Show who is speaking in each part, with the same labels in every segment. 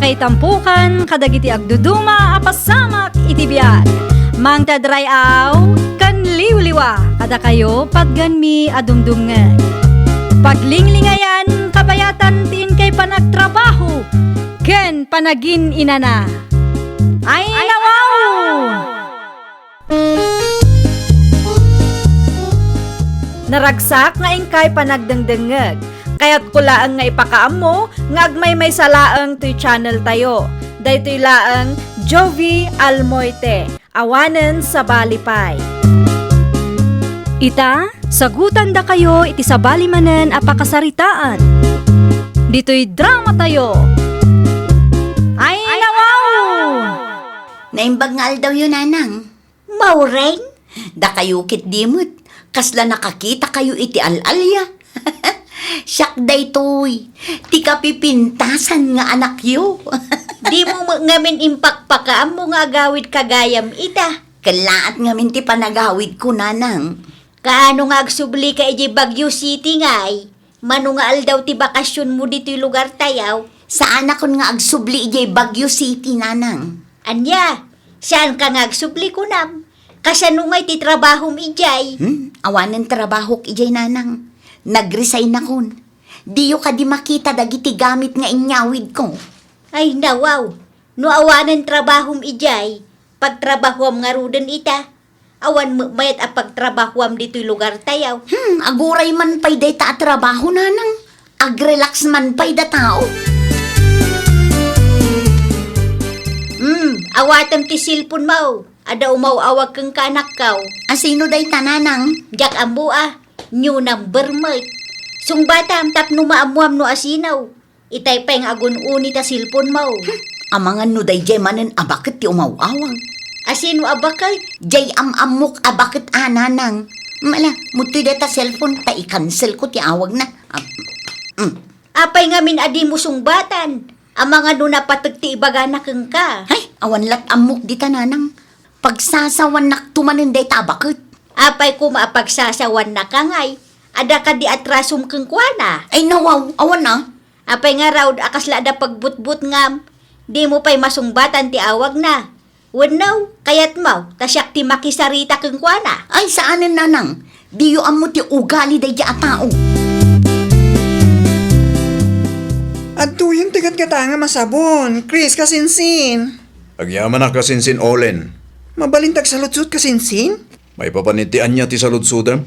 Speaker 1: kay tampukan, kadagiti agduduma, apasamak itibiyag. Mang tadray aw, kan liwliwa, kada kayo padganmi adumdumngeg. Paglinglingayan, kabayatan tin kay panagtrabaho, ken panagin inana. Ay nawaw! Naragsak nga ingkay panagdengdengeg. Kaya't kulaang nga ipakaam mo, nga agmay salaang to'y channel tayo. Daytoy laang Jovi Almoite, awanen sa balipay. Ita, sagutan da kayo iti sa balimanen apakasaritaan. Dito'y drama tayo. Ay nawaw!
Speaker 2: Naimbagngal daw yun, anang. Maureng? Da kayo kit dimut. Kasla nakakita kayo iti alalya. Siyak day toy. Ti kapipintasan nga anak yo. Di mo ngamin impakpakaam mo nga agawid kagayam ita. Kalaat ngamin ti panagawid ko, nanang. Kaano nga agsubli ka iti Baguio City ngay? Mano nga aldaw ti bakasyon mo dito'y lugar tayaw? Saan ako nga agsubli iti Baguio City, nanang? Anya, saan ka nga agsubli ko nam? Kasano nga iti trabahom ijay? Awanan trabaho ijay, nanang. Nag-resign akon. Diyo ka di makita dagiti gamit nga inyawid ko. Ay nawaw, no awanan trabahom ijay, pagtrabahuam nga rudan ita. Awan mayat a pagtrabahuam dito'y lugar tayaw. Aguray man pa'y day ta trabaho, nanang. Agrelax man pa'y da tao. Awatam ti silpon mo. Ada umaw-awag kang kanak kaw. Asino day tananang? Jak ambu new number mate. Sung batam tapno maamuam no asinaw. Itay pa yung agun-uni ta silpon mo. Amangan no day jay manen abakit ti umaw-awang. Asino abakay? Jay amamok abakit ananang. Mala, muti data cellphone ta i-cancel ko ti awag na. Apay ngamin adi mo sungbatan. Amanga no napatag ti ibagana kang ka. Ay, awan lat amok di tananang. Pagsasawan nak tumanin day tabakit. Apay ko maapagsasawan na kangay. Ada ka di atrasum kang kuana. Ay nawaw, awan na. Apay nga raw akasla da pagbutbut ngam. Di mo pa'y masungbatan ti awag na. Wanaw, kayat mau, tasyak ti makisarita kang kuana. Ay saanin nanang, diyo amo ti ugali day a tao.
Speaker 3: At yung tigat katanga masabon, Chris kasinsin.
Speaker 4: Agyaman na kasinsin Olen.
Speaker 3: Mabalintag sa lutsut kasinsin?
Speaker 4: May papanitian niya ti saludsudam.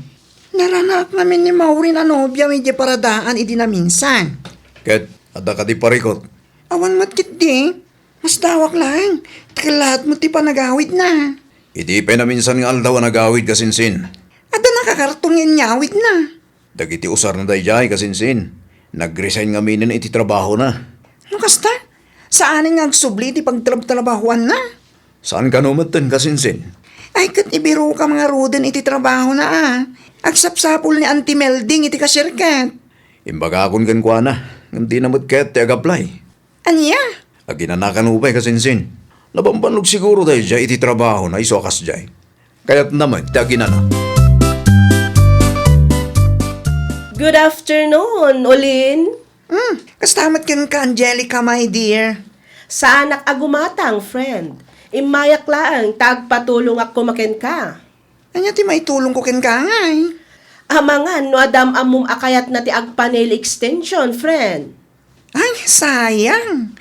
Speaker 3: Naranak namin ni Maureen na nobya medya paradaan idi na minsan.
Speaker 4: Ket, ada ka ti parikot.
Speaker 3: Awan matkit di, mas dawak lang. Lahat mo ti panagawid na.
Speaker 4: Iti pa na minsan nga aldaw nagawid kasinsin.
Speaker 3: Ada nakakartong nyawid na.
Speaker 4: Dagiti usar na dayjay kasinsin. Nag-resign nga minin iti trabaho na.
Speaker 3: Ano kasta? Saan nga agsubli ti pagtrabahuan na?
Speaker 4: Saan ka numatan kasinsin?
Speaker 3: Ay kat ibiro ka mga ruden iti trabaho na Agsapsapol ni Auntie Melding iti kasyerkat.
Speaker 4: Imbaga akon kan kwa na. Hindi na ket ti ag-apply.
Speaker 3: Anya?
Speaker 4: Aginanakan upay kasinsin. Labambanlog siguro dayjay iti trabaho na isokas jay. Kaya't naman ti aginana.
Speaker 5: Good afternoon, Olin.
Speaker 3: Kastamat ka Angelica, my dear.
Speaker 5: Sa anak agumatang, friend. Imayak laang, tagpatulong ako maken ka.
Speaker 3: Anya ti maitulong ko ken kangay.
Speaker 5: Amangan, no adam amum akayat na ti agpanel extension, friend.
Speaker 3: Ay, sayang.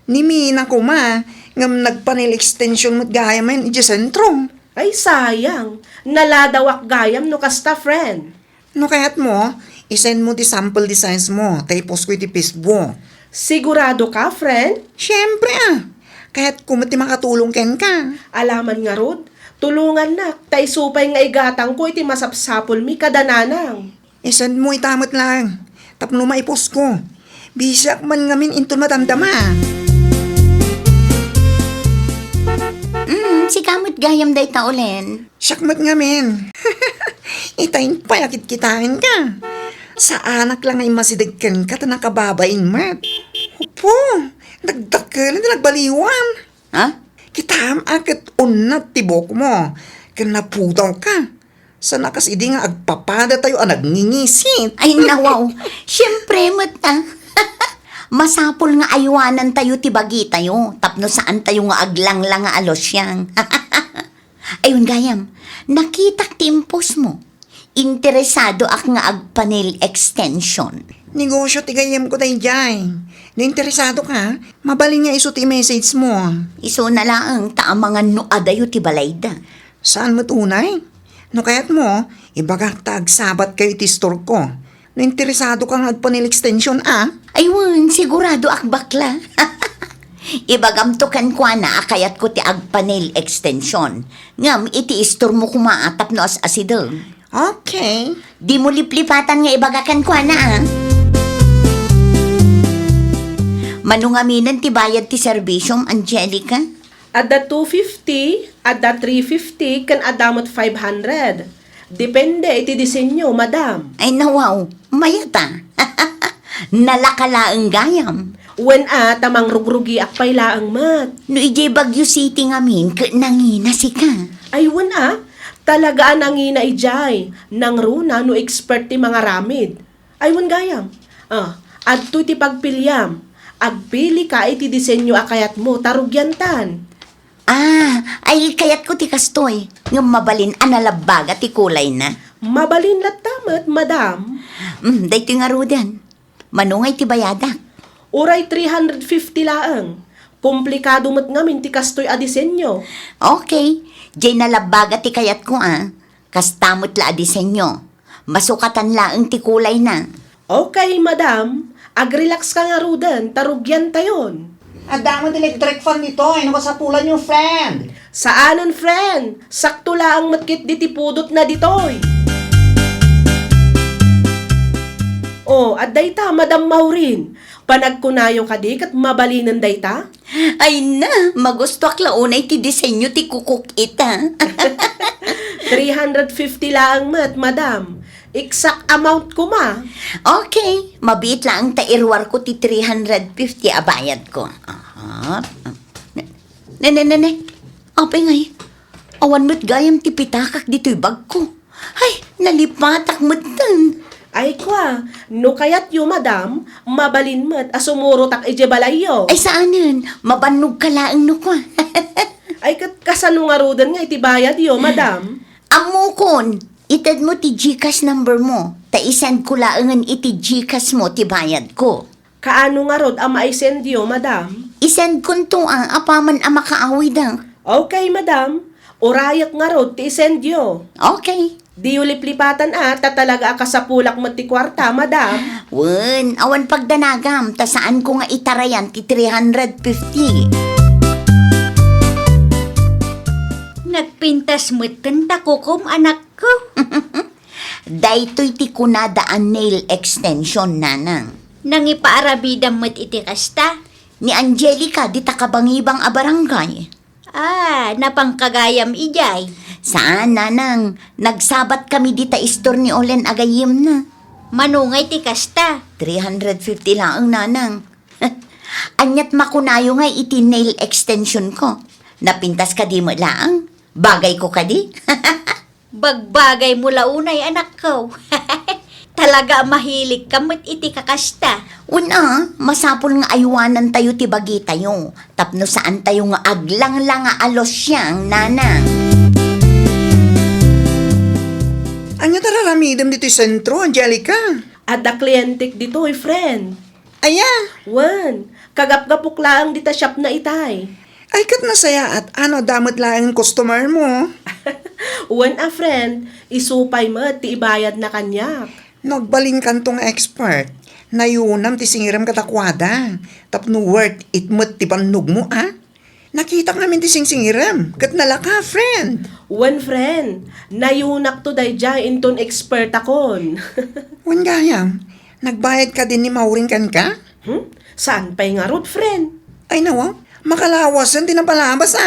Speaker 3: Nimina ko ngam nagpanel extension mo't gaya man iti sentro.
Speaker 5: Ay, sayang. Naladawak gayam no kasta, friend.
Speaker 3: No kayat mo, isend mo ti sample designs mo, tapos ko iti Facebook.
Speaker 5: Sigurado ka, friend?
Speaker 3: Siyempre Kaya't kumati makatulong ken ka.
Speaker 5: Alaman nga rod, tulungan na. Tay supay nga igatang ko iti masapsapol mi kadananang.
Speaker 3: Isend mo itamot lang. Tapno maipos ko. Bisak man ngamin into matamdama.
Speaker 2: Si kamot gayam day ta, Olen.
Speaker 3: Syakmat ngamin. Itayin payakit kitain ka. Sa anak lang ay masidagkan ka ta nakababain mat. Upo, nagdakkel na nagbaliwan.
Speaker 2: Ha?
Speaker 3: Kitam akit unat tibok mo. Kanaputaw ka. Sa nakas idi nga agpapada tayo nagningisit.
Speaker 2: Ay nawaw, syempre mata. Masapol nga aywanan tayo ti bagi tayo, tapno saan tayo nga aglang lang nga alosyang. Ayun gayam, nakitak timpos mo. Interesado ak nga agpanel extension.
Speaker 3: Negosyo ti gayem ko tayo jay. Nainteresado ka, mabalin nga iso ti message mo.
Speaker 2: Iso na lang ta mga nuadayo ti balayda.
Speaker 3: Saan mo tunay? No kaya't mo, ibagak tag sabat kayo ti store ko. Nainteresado ka nga agpanel extension
Speaker 2: Ayun, sigurado ak bakla. Ibagam to kan kwa na akayat ko ti agpanel extension. Ngam iti istor mo kumaatap no as asidong.
Speaker 3: Okay.
Speaker 2: Di mo liplipatan nga ibagakan kwa na Manungaminan ti bayad ti serbisyom, Angelica?
Speaker 5: Adda 250, adda 350, kan adamot 500. Depende iti disenyo, madam.
Speaker 2: Ay nawaw, mayata. Nalakalaang gayam.
Speaker 5: When tamang rugrugi akpay laang mat.
Speaker 2: No ijay Baguio City ngamin, nangina si ka.
Speaker 5: Ay when talaga nangina ijay. Nang runa no expert ti mga ramid. Ay when gayam. Adto ti pagpilyam. Agpili ka iti disenyo akayat mo, tarugyantan.
Speaker 2: Ay kayat ko ti kastoy. Nga mabalin analabaga ti kulay na.
Speaker 5: Mabalin latamat, madam.
Speaker 2: Dahito nga rudan. Manungay ti bayadak.
Speaker 5: Uray 350 laang. Komplikado mo't ngamin ti kastoy a disenyo.
Speaker 2: Okay, jay nalabaga ti kayat ko Kastamot la a disenyo. Masukatan laang ti kulay na.
Speaker 5: Okay, madam. Agrelax ka nga rudan, tarugyan tayon.
Speaker 3: Adamot electric fan dito, ano ka sa pulan yung friend?
Speaker 5: Saanan, friend? Sakto lang matkit ditipudot na ditoy. At dayta, Madam Maureen. Panagkunayo ka di kat mabalinan dayta?
Speaker 2: Ay na, magusto ak launay ti disenyo ti kukuk ita.
Speaker 5: 350 lang mat, madam. Exact amount ko ma.
Speaker 2: Okay, mabit lang ta irwar ko ti 350 abayad ko. Ne. Apay ngay. Awan mo't gayam ti pitakak dito'y bag ko. Ay, nalipatak mo't tan.
Speaker 5: Ay kwa, no kayat yo madam, mabalin mat asumuro tak ijebalayo.
Speaker 2: Ay saanin, mabanog ka laang no ko.
Speaker 5: Ay kasano nga rodan nga itibayad yo, madam.
Speaker 2: Amukon, itad mo ti GCash number mo. Ta-isend ko laangan iti GCash mo ti bayad ko.
Speaker 5: Kaano nga rod ang maisend yo, madam?
Speaker 2: Isend ko to apaman ang makaawi dang.
Speaker 5: Okay, madam. Urayak nga rod ti isend yo.
Speaker 2: Okay.
Speaker 5: Di uliplipatan talaga akasapulak mo ti kwarta, madam.
Speaker 2: Wen, awan pagdanagam, ta saan ko nga itarayan ti 350.
Speaker 1: Nagpintas mo tanda kukum anak ko.
Speaker 2: Daytoy ti kunadaan nail extension nanang.
Speaker 1: Nangipaarabida mo't iti kasta.
Speaker 2: Ni Angelica di takabangibang a barangay.
Speaker 1: Napangkagayam ijay.
Speaker 2: Saan nanang? Nagsabat kami di ta istor ni Olen agayim na.
Speaker 1: Manungay ti kasta.
Speaker 2: 350 lang ang nanang. Anyat makunayo nga iti nail extension ko. Napintas ka di mo lang. Bagay ko ka di.
Speaker 1: Bagbagay mo launay anak ko. Talaga mahilig ka mo't iti kakasta.
Speaker 2: Una, masapol nga aywanan tayo ti bagi tayo. Tapno saan tayo nga aglang lang nga alos siyang nanang.
Speaker 3: Anya tararamidam dito yung sentro, Angelica?
Speaker 5: Ada klientik ditoy, friend.
Speaker 3: Aya,
Speaker 5: Wan, kagap-gapok lang dita shop na itay.
Speaker 3: ay kat nasaya at ano damot lang ang customer mo.
Speaker 5: Wan friend, isupay mo ti ibayad na kanyak.
Speaker 3: Nagbalin kantong expert. Nayunam ti singiram katakwada. Tapno worth it mo't ti panog mo, Nakita namin ti singiram. Kat nalaka, friend.
Speaker 5: Wan friend, nayunak to dayjay inton expert akon.
Speaker 3: Wan gayam, nagbayad ka din ni Maureen kan ka?
Speaker 5: Saan pa'y nga rod, friend?
Speaker 3: Ay nawa, makalawasan din ang palabas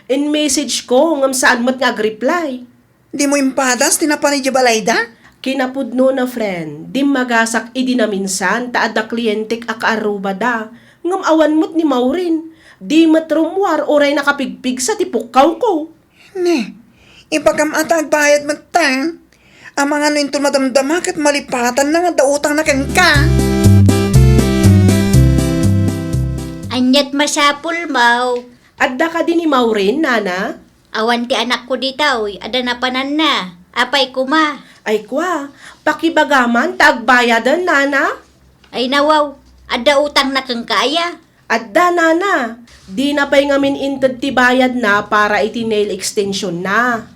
Speaker 5: In message ko, ngam saan mo't nga reply.
Speaker 3: Di mo impadas, tinapanay di balayda?
Speaker 5: Kinapudno na friend, di magasak idi na minsan, taada klientik akaaruba da. Ngam awan mo't ni Maureen, di matrumwar oray nakapigpig sa tipukaw ko.
Speaker 3: Ne, ipagkamatag bayad mo ta. Ang mga nintong madamdamak at malipatan na nga dautang na kan ka.
Speaker 2: Anyat masapul mau.
Speaker 5: Adda ka din ni Maureen, nana?
Speaker 2: Awan ti anak ko ditaw, ada na panan na. Apay kuma.
Speaker 5: Ay kwa, pakibagaman taagbayadan, nana?
Speaker 2: Ay nawaw, ada utang na kang kaya.
Speaker 5: Adda, nana. Di na pa'y ngamin inted ti bayad na para iti nail extension na.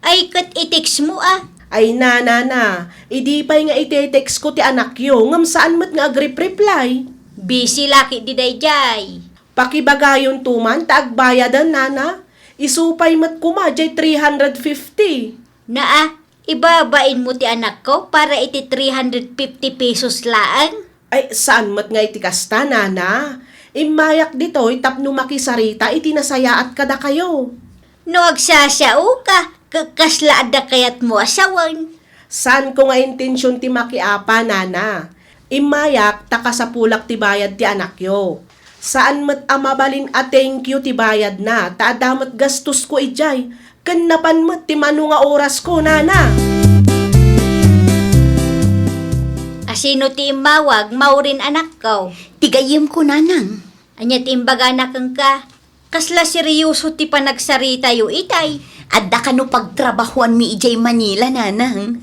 Speaker 2: Ay kat itix mo ah.
Speaker 5: Ay nana, idi pa'y nga iti-text ko ti anak yo, ngam saan mat nga agrip-reply.
Speaker 2: Busy laki di dayjay.
Speaker 5: Pakibagayon tuman, taagbayadan, nana. Isupay mat kuma, jay 350.
Speaker 2: Naa, ibabain mo ti anak ko para iti 350 pesos laang.
Speaker 5: Ay, saan mat nga iti kasta, nana? Imayak dito, tapno makisarita, iti nasayaat kada kayo.
Speaker 2: No agsasao ka, kakasla ada kayat mo asawan.
Speaker 5: Saan ko nga intensyon ti makiapa, nana? Imayak, takasapulak ti bayad ti anak yo. Saan mat amabalin a thank you ti bayad na, taadamat gastos ko ijay. Kanapan mat ti mano nga oras ko, nana.
Speaker 2: Asino ti imawag, maurin anak ko.
Speaker 6: Tigayim ko nanang.
Speaker 2: Anya ti imbaga na kang ka. Kasla seryoso ti panagsarita yu itay.
Speaker 6: Adda ka no pagtrabahuan mi ijay Manila nanang.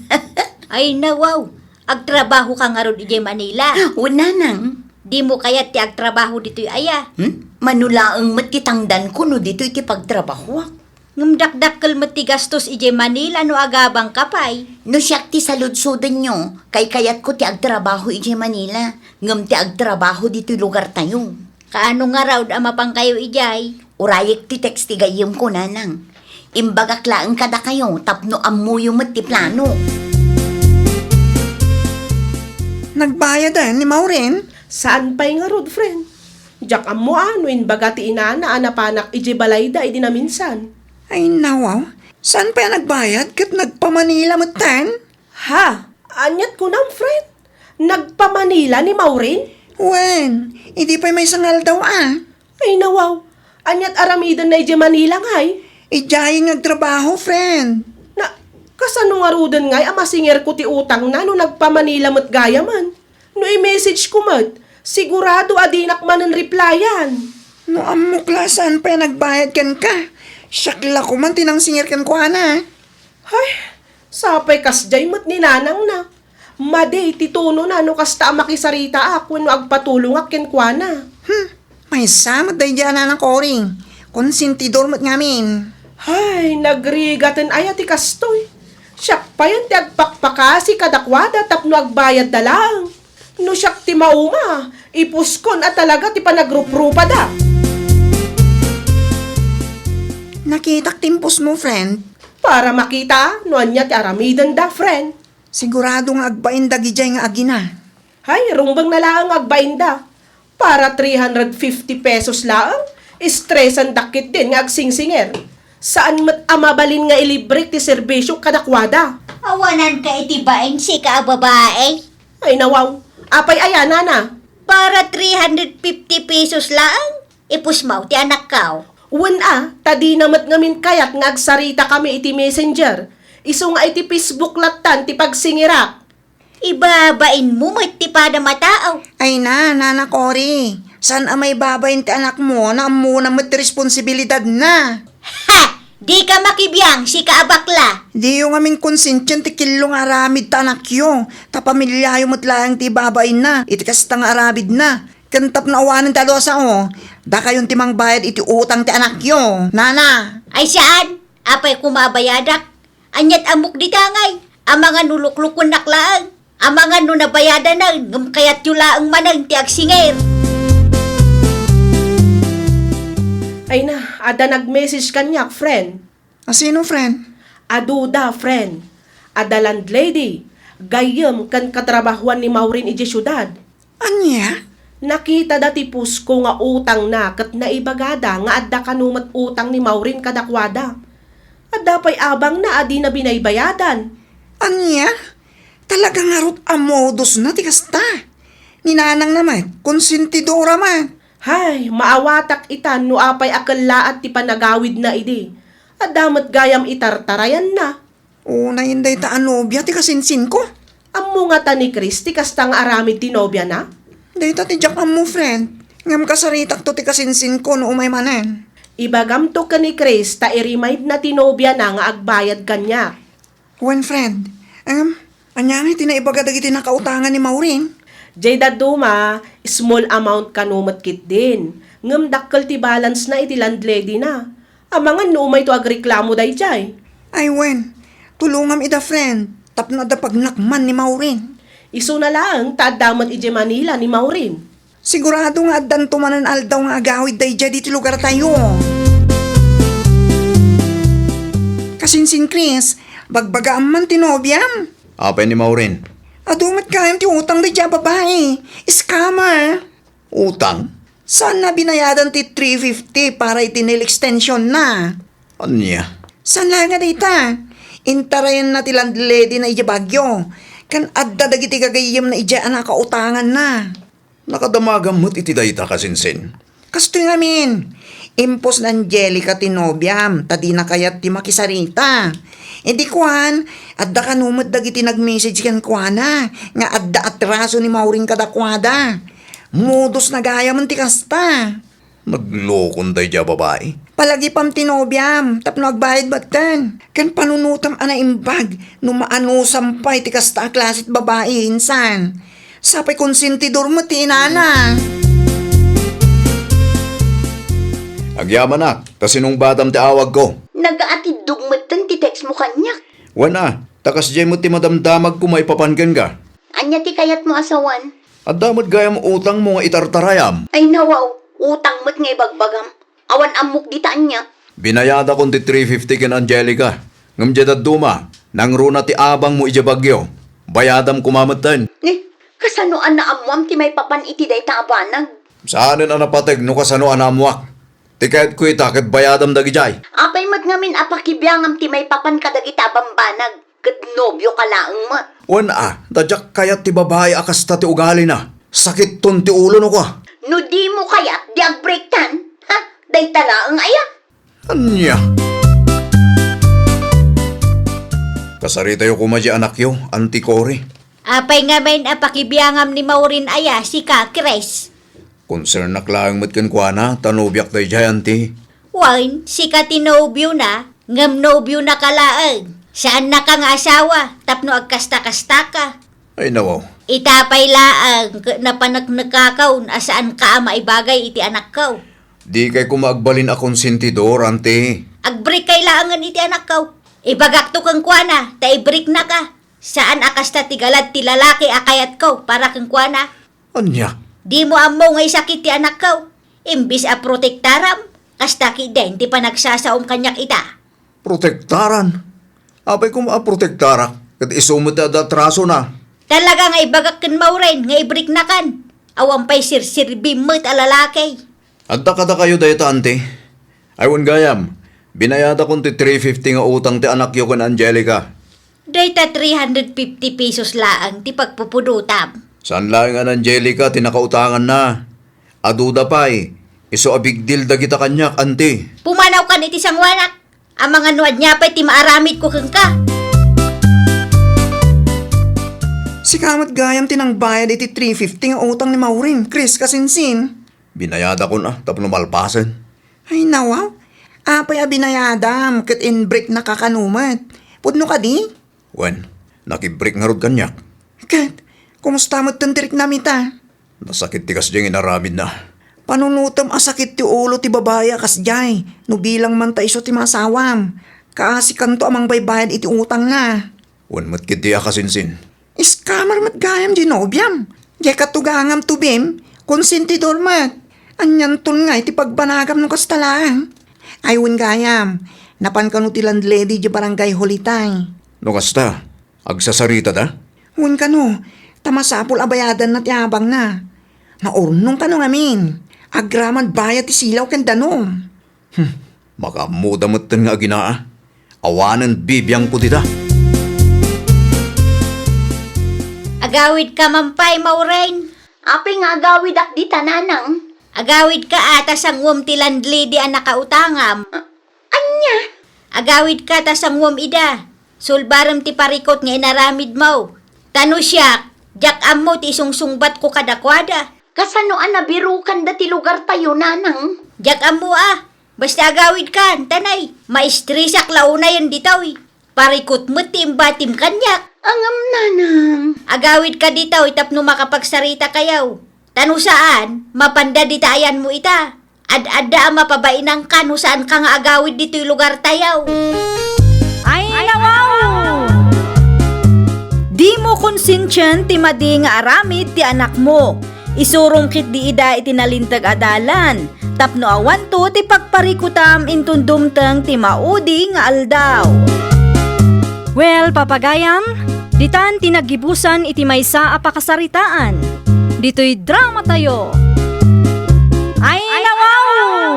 Speaker 2: Ay nawaw, agtrabaho ka nga ron ijay Manila.
Speaker 6: O nanang.
Speaker 2: Di mo kaya ti agtrabaho dito'y aya.
Speaker 6: Manulaang matitangdan ko no dito iti pagtrabaho.
Speaker 2: Ngumdakdakkel mati gastos ijay Manila no agabang kapay.
Speaker 6: No siyak ti saludsodan nyo, kay kayat ko ti agtrabaho ijay Manila. Ngam ti agtrabaho dito lugar tayo.
Speaker 2: Kaano nga raw amapang kayo ijay?
Speaker 6: Urayek ti text ti gayim ko nanang. Imbagak laang kada kayo, tapno amuyo mo ti plano.
Speaker 3: Nagbayad ni Maureen?
Speaker 5: Saan pa'y nga rod, friend? Diyak amo ano, bagati inana, anapanak, iji balayda, idi na minsan.
Speaker 3: Ay nawaw, saan pa yan nagbayad? Kat nagpamanila mo tan?
Speaker 5: Ha? Anyat ko nam, friend? Nagpa-Manila ni Maureen?
Speaker 3: Wen, hindi pa may sangal daw
Speaker 5: Ay nawaw, anyat aramidan na iji Manila ngay.
Speaker 3: Ijay nagtrabaho, friend.
Speaker 5: Na, kasano nga rudan ngay, amasinger ko ti utang na no nagpa-Manila mo't gaya man. No i-message ko mat, sigurado adinak man ang replyan.
Speaker 3: No amukla, saan pa yan nagbayad kan ka? Syakla ko man, tinangsingir kan ko, ana.
Speaker 5: Ay, sapay kasjay mo't ni nanang na. Maday, tituno na no kasta makisarita ako no agpatulong akin kwa na.
Speaker 3: May samot day dyan na ng koring. Konsentidor mat ngamin.
Speaker 5: Ay, nagrigatan ay ati kastoy. Siyak pa yan ti agpakpakasi kadakwada tapno agbayad na lang. No siyak ti mauma, ipuskon at talaga ti panagrup-rupa da.
Speaker 3: Nakitak timpos mo, friend.
Speaker 5: Para makita, no anya ti aramidan da, friend.
Speaker 3: Sigurado nga agbain dagijay nga agina.
Speaker 5: Hay, rumbang na lang agbainda. Para 350 pesos lang, stressan dakit din nga agsingsinger. Saan mat amabalin nga ilibre ti serbisyo kadakwada?
Speaker 2: Awanan ka itibaing si ka babae.
Speaker 5: Ay nawaw, apay aya nana.
Speaker 2: Para 350 pesos lang. Ipusmaw ti anak ka.
Speaker 5: Tadi namat ngamin kayat nga agsarita kami iti messenger. Iso nga iti Facebook latan ti pagsingirak.
Speaker 2: Ibabain mo ti pada mataaw.
Speaker 3: Ay nana Cory. Saan amay babayin ti anak mo na muna mo't responsibilidad na?
Speaker 2: Ha! Di ka makibiyang si kaabakla.
Speaker 3: Di yung aming konsensyon ti kilong aramid ta anak yo. Ta pamilyayo mo't lang ti babayin na. Iti kastang arabid na. Kantap na awanan talo sa o. Da kayong timang bayad iti utang ti anak yo. Nana.
Speaker 2: Ay saan? Apay kumabayadak. Anyat amok di tangay. Ang mga nuluklukon naklaan. Ang mga nunabayadan na. Kayat yula ang manang ti agsinger.
Speaker 5: Ay na, ada nag-message kanyak, friend.
Speaker 3: Sino, friend?
Speaker 5: Aduda, friend. Ada landlady. Gayam kan katrabahuan ni Maureen iji syudad.
Speaker 3: Anya?
Speaker 5: Nakita dati pusko nga utang na kat naibagada nga adda kanumat utang ni Maureen kadakwada. Adda pa'y abang na adi na binaybayadan.
Speaker 3: Anya? Talagang harot amodos na tikasta. Ninanang naman, konsentidora man.
Speaker 5: Hay, maawatak itan no apay akalaat ti panagawid na idi. Adamat gayam itartarayan na.
Speaker 3: Una yun day ta anobya ti kasinsin ko.
Speaker 5: Ammo nga ta ni Chris ti kastang aramid ti nobya na.
Speaker 3: Day ta ti jak mo, friend. Ngam kasaritak to ti kasinsin ko no umay manan.
Speaker 5: Ibagam to ka ni Chris ta i-remind na tinobya na nga agbayad kanya.
Speaker 3: One friend, anya nga tinaibaga dagiti nakautangan ni Maureen.
Speaker 5: Jay daduma, small amount kanumat kit din. Ngam dakkel ti balance na iti landlady na. Amangan no umay to agreklamo day jay.
Speaker 3: Ay wen, tulungam ida friend, tapno da pagnakman ni Maureen.
Speaker 5: Iso na lang, tadamat ije Manila ni Maureen.
Speaker 3: Sigurado nga addan tumanan aldaw nga agawid day dya dito lugar tayo. Kasinsin Chris, bagbagaan man tinobyam.
Speaker 4: Apay ni Maureen.
Speaker 3: Adumat kayam ti utang day dya babae. Scammer.
Speaker 4: Utang?
Speaker 3: Saan na binayadan ti 350 para itinil extension na?
Speaker 4: Anya?
Speaker 3: Saan lang nga dita? Intarayan na ti landlady na ija bagyo. Kan adda dagiti gagayam na ija anak kautangan na.
Speaker 4: Nakadamagamot iti dayta kasinsin.
Speaker 3: Kasto yung amin. Impos na Angelica tinobyam, tadi na kayat ti makisarita. E di kuhan, adda ka numot dagiti nag-message kan kuhana, nga adda atraso ni Maureen kadakwada. Modus na gaya man ti kasta.
Speaker 4: Naglokon day dya babae.
Speaker 3: Palagi pam tinobyam, tapno agbayad batan. Kan panunutam ana imbag, numaano sampay ti kasta a klasit babae insan. Sapay konsentidor mo ti inana.
Speaker 4: Agyaman na, tasinong batam ti awag ko.
Speaker 6: Nagaatid dugmatan ti text mo kanyak.
Speaker 4: Wana, takas jay mo ti madamdamag ko may papangan ka.
Speaker 6: Anya ti kayat mo asawan?
Speaker 4: At damat gayam utang mo nga itartarayam.
Speaker 6: Ay nawaw, utang mo't nga ibagbagam. Awan amok di taan niya.
Speaker 4: Binayada kon ti 350 ken Angelica. Ngam jadad duma, nang runa ti abang mo ija bagyo. Bayadam kumamatan.
Speaker 6: Kasanoan na amwam ti may papan iti day taabanag.
Speaker 4: Saanin ang napateg no kasano anamwak. Tiket ko itaket bayadam dagijay.
Speaker 6: Apay mat ngamin apakibyangam ti may papan kadagita bambanag. Kat nobyo ka laang mat.
Speaker 4: Wana, dadyak kayat ti babae akasta ti ugali na. Sakit ton ti ulo no ka.
Speaker 6: No di mo kaya di ag-break tan. Ha? Day talaang aya.
Speaker 4: Anya? Kasarita yo kumadya anak yo, antikori.
Speaker 7: Apay nga main apakibiyangam ni Maureen aya si ka Chris.
Speaker 4: Concern na klaang matkan kwa na, tanubyak day jay anti.
Speaker 7: Wine, si ka tinobyo na, ngam nobyo na kalaang. Saan na ka nga asawa, tapno agkasta-kasta ka.
Speaker 4: Ay nawaw.
Speaker 7: Itapay laang, na panagnagkakaw, asaan ka maibagay iti anak kaw.
Speaker 4: Di kay kumagbalin akong sentidor, ante.
Speaker 7: Agbreak kay laangan iti anak kaw. Ibagak to kang kuana, ta ibreak na ka. Saan akasta tigalad ti lalaki akayat kaw, para kang kuana.
Speaker 4: Anya?
Speaker 7: Di mo amo ngay sakit ti anak kaw. Imbis a protektaram, kasta ki den ti panagsasaom kanyak ita.
Speaker 4: Protektaran. Apay ko maaprotektara, kat isumot na datraso na.
Speaker 7: Talaga nga ibagak kan Maureen, nga ibreak na kan. Awang pa'y sirsirbi mo't alalaki.
Speaker 4: Adta kada kayo dayta, ante. Aywan gayam, binayada kong ti 350 nga utang ti anak yo kan Angelica.
Speaker 7: Dayta 350 pesos laang ti pagpupudutam.
Speaker 4: Saan lang ang Angelica, tinakautangan na. Aduda pa'y, iso a big deal dagita kanyak, ante.
Speaker 7: Pumanaw kan iti sangwanak. Ang mga nuad niya pa'y ti maaramid ko kang ka.
Speaker 3: Si kamat gayam tinangbayad iti 350 nga utang ni Maureen, Chris kasinsin.
Speaker 4: Binayada ko na, tapno malpasan.
Speaker 3: Ay nawaw, apay a binayadam, kat in-break na kakanumat. Pudno ka di?
Speaker 4: Wen, nakibreak nga rod kanyak.
Speaker 3: Kat, kumusta mo't tantirik namita?
Speaker 4: Nasakit tikas diyang inaramid na.
Speaker 3: Panunutam asakit ti ulo ti babae kas jay, no bilang man ta iso ti masawam. Kaasikan to amang baybayad iti utang na.
Speaker 4: Wen mat kiti akasinsin.
Speaker 3: Iskamar mat gayam ginobyam. Jay katugangam tubim, konsentidor mat. Anyan ton nga iti pagbanagam ng kastalaan. Ayun gayam, napan ka no ti landlady di barangay Holitay.
Speaker 4: No kasta, agsasarita da?
Speaker 3: Hun ka no, tamasapol abayadan na ti abang na. Naurnong ka no ngamin. Agraman bayad ti silaw ken danom.
Speaker 4: Makamudamot nga ginaa. Awanan bibiyang ko dita.
Speaker 7: Agawid ka mampay, Maureen.
Speaker 6: Apay nga agawid ak di tananang.
Speaker 7: Agawid ka atas ang ti landlady ang nakautangam.
Speaker 6: Anya?
Speaker 7: Agawid ka tas ang ida. Sulbaram ti parikot nga inaramid mo. Tano siya, jak amo ti isungsungbat ko kadakwada.
Speaker 2: Kasano nabirukan dati lugar tayo, nanang?
Speaker 7: Jak amo basta agawid kan, tanay. Maistrisak launa yan ditaw Parikot mo timba-tim kanyak.
Speaker 2: Angam, nanang.
Speaker 7: Agawid ka ditaw tapno makapagsarita kayaw. Tano saan, mapanda ditayan mo ita. Ad-ada ang mapabainang kano saan ka nga agawid dito'y lugar tayaw.
Speaker 1: Ay, nawaw! Di mo konsensyen ti madi nga aramid ti anak mo. Isurungkit di ida itinalintag adalan. Tapno awan to ti pagparikutam intundumteng ti maudi nga aldaw. Well, papagayam, ditan tinagibusan iti maysa a pakasaritaan. Dito'y drama tayo. Ay, nawaw!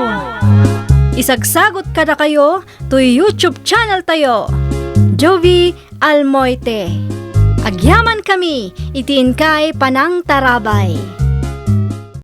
Speaker 1: Isagsagot kada kayo to YouTube channel tayo. Jovi Almoite. Agyaman kami, itin kay Panang Tarabay.